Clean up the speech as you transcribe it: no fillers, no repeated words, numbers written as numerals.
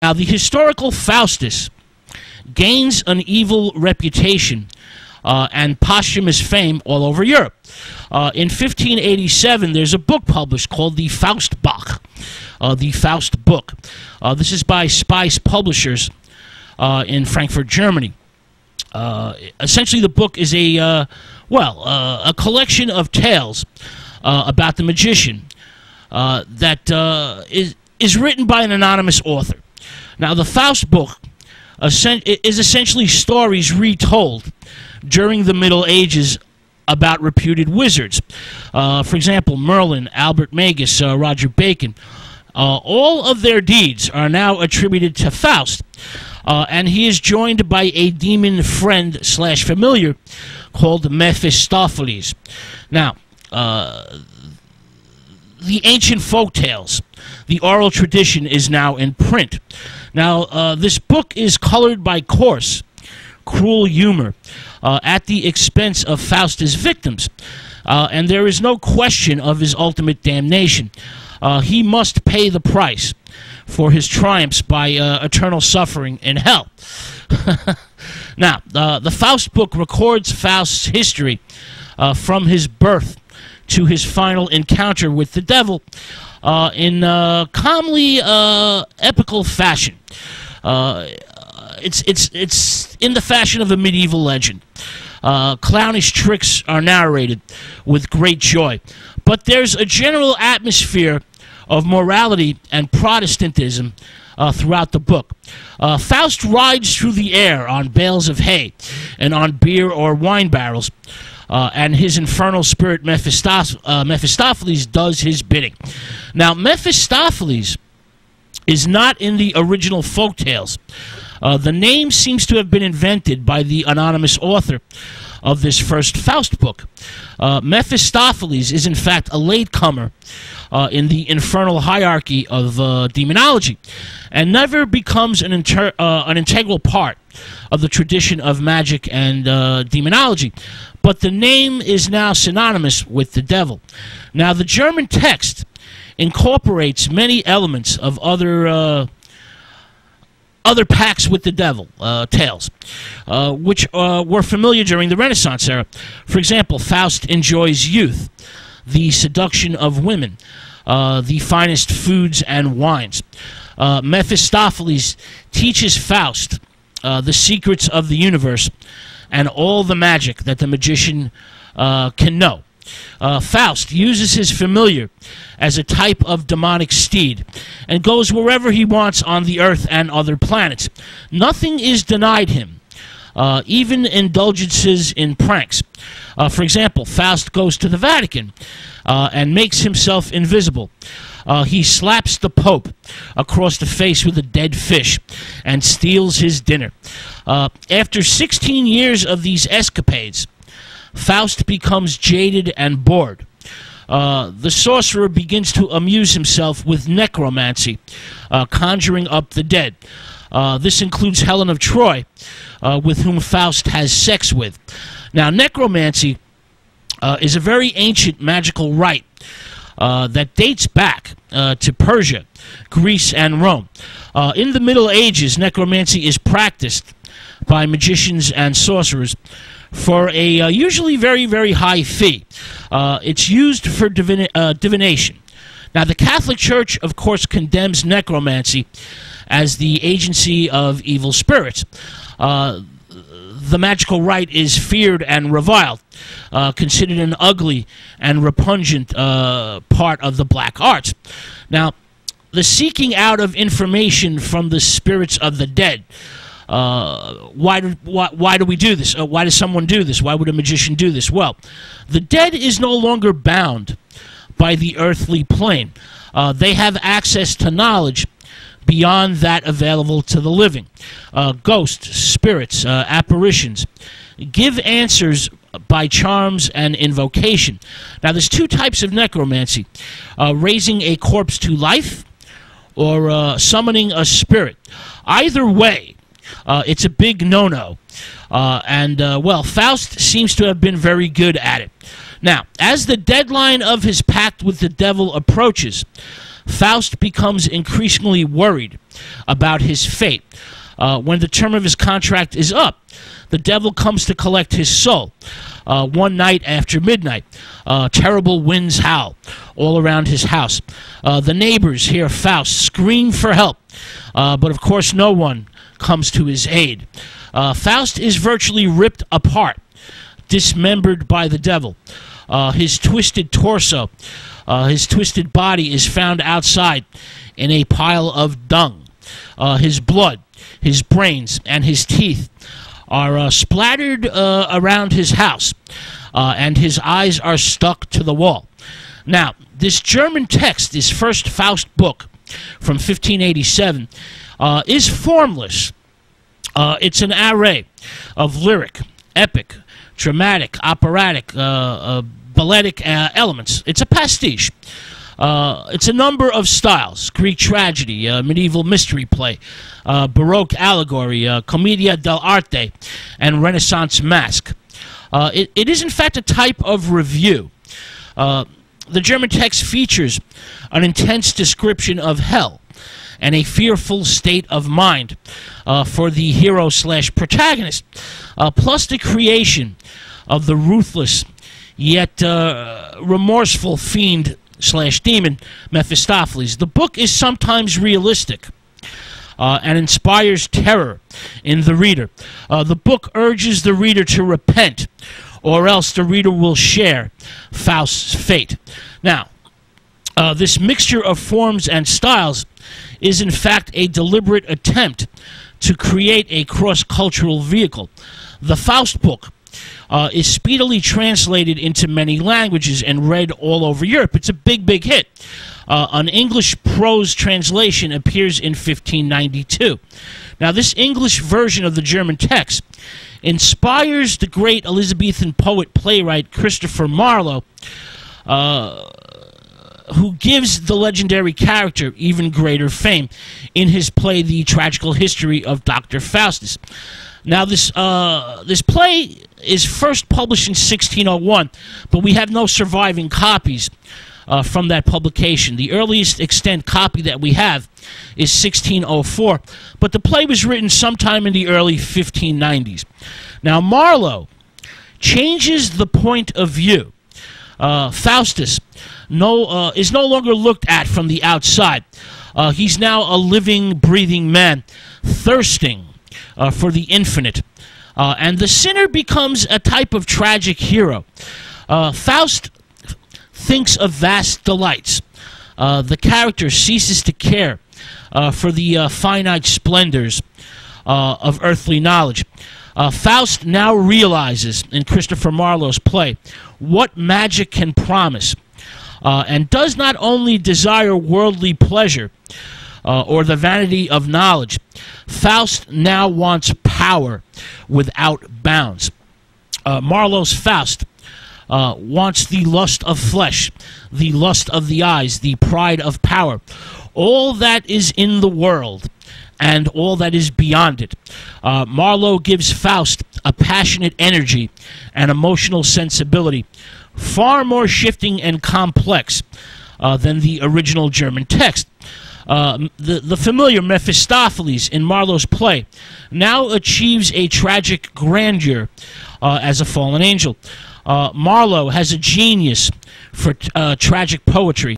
Now, the historical Faustus gains an evil reputation and posthumous fame all over Europe. In 1587, there's a book published called the Faustbuch, the Faust book. This is by Spice Publishers in Frankfurt, Germany. Essentially, the book is a collection of tales about the magician that is written by an anonymous author. Now, the Faust book is essentially stories retold during the Middle Ages about reputed wizards. For example, Merlin, Albert Magus, Roger Bacon. All of their deeds are now attributed to Faust, and he is joined by a demon friend / familiar called Mephistopheles. Now, the ancient folk tales, the oral tradition, is now in print. Now, this book is colored by coarse, cruel humor at the expense of Faust's victims, and there is no question of his ultimate damnation. He must pay the price for his triumphs by eternal suffering in hell. Now, the Faust book records Faust's history from his birth to his final encounter with the devil in calmly epical fashion. It's in the fashion of a medieval legend. Clownish tricks are narrated with great joy, but there's a general atmosphere of morality and Protestantism throughout the book. Faust rides through the air on bales of hay and on beer or wine barrels, and his infernal spirit Mephistopheles does his bidding. Now, Mephistopheles is not in the original folk tales. The name seems to have been invented by the anonymous author of this first Faust book. Mephistopheles is in fact a latecomer in the infernal hierarchy of demonology, and never becomes an integral part of the tradition of magic and demonology. But the name is now synonymous with the devil. Now, the German text incorporates many elements of other pacts with the devil tales, which were familiar during the Renaissance era. For example, Faust enjoys youth, the seduction of women, the finest foods and wines. Mephistopheles teaches Faust the secrets of the universe and all the magic that the magician can know. Faust uses his familiar as a type of demonic steed and goes wherever he wants on the earth and other planets. Nothing is denied him, even indulgences in pranks. For example, Faust goes to the Vatican and makes himself invisible. He slaps the Pope across the face with a dead fish and steals his dinner. After 16 years of these escapades, Faust becomes jaded and bored. The sorcerer begins to amuse himself with necromancy, conjuring up the dead. This includes Helen of Troy, with whom Faust has sex with. Now, necromancy is a very ancient magical rite that dates back to Persia, Greece, and Rome. In the Middle Ages, necromancy is practiced by magicians and sorcerers for a usually very, very high fee. It's used for divination. Now, the Catholic Church, of course, condemns necromancy as the agency of evil spirits. The magical rite is feared and reviled, considered an ugly and repugnant part of the black arts. Now, the seeking out of information from the spirits of the dead. Why do we do this? Why does someone do this? Why would a magician do this? Well, the dead is no longer bound by the earthly plane. They have access to knowledge beyond that available to the living. Ghosts, spirits, apparitions give answers by charms and invocation. Now, there's two types of necromancy: raising a corpse to life or summoning a spirit. Either way, it's a big no-no. Well, Faust seems to have been very good at it. Now, as the deadline of his pact with the devil approaches, Faust becomes increasingly worried about his fate. When the term of his contract is up, the devil comes to collect his soul. One night after midnight, terrible winds howl all around his house. The neighbors hear Faust scream for help, but of course no one comes to his aid. Faust is virtually ripped apart, dismembered by the devil. His twisted torso, his twisted body is found outside in a pile of dung. His blood, his brains, and his teeth are splattered around his house, and his eyes are stuck to the wall. Now, this German text, this first Faust book from 1587, is formless. It's an array of lyric, epic, dramatic, operatic, balletic elements. It's a pastiche. It's a number of styles: Greek tragedy, medieval mystery play, Baroque allegory, commedia dell'arte, and Renaissance masque. It is in fact a type of review. The German text features an intense description of hell and a fearful state of mind for the hero/protagonist, plus the creation of the ruthless yet remorseful fiend/demon Mephistopheles. The book is sometimes realistic and inspires terror in the reader. The book urges the reader to repent, or else the reader will share Faust's fate. Now, this mixture of forms and styles is in fact a deliberate attempt to create a cross-cultural vehicle. The Faust book is speedily translated into many languages and read all over Europe. It's a big hit. An English prose translation appears in 1592. Now, this English version of the German text inspires the great Elizabethan poet-playwright Christopher Marlowe, who gives the legendary character even greater fame in his play The Tragical History of Dr. Faustus. Now, this play is first published in 1601, but we have no surviving copies from that publication. The earliest extant copy that we have is 1604, but the play was written sometime in the early 1590s. Now, Marlowe changes the point of view. Faustus is no longer looked at from the outside. He's now a living, breathing man, thirsting for the infinite. And the sinner becomes a type of tragic hero. Faust thinks of vast delights. The character ceases to care for the finite splendors of earthly knowledge. Faust now realizes in Christopher Marlowe's play what magic can promise, and does not only desire worldly pleasure or the vanity of knowledge. Faust now wants power without bounds. Marlowe's Faust wants the lust of flesh, the lust of the eyes, the pride of power, all that is in the world and all that is beyond it. Marlowe gives Faust a passionate energy and emotional sensibility, far more shifting and complex than the original German text. The familiar Mephistopheles in Marlowe's play now achieves a tragic grandeur as a fallen angel. Marlowe has a genius for tragic poetry.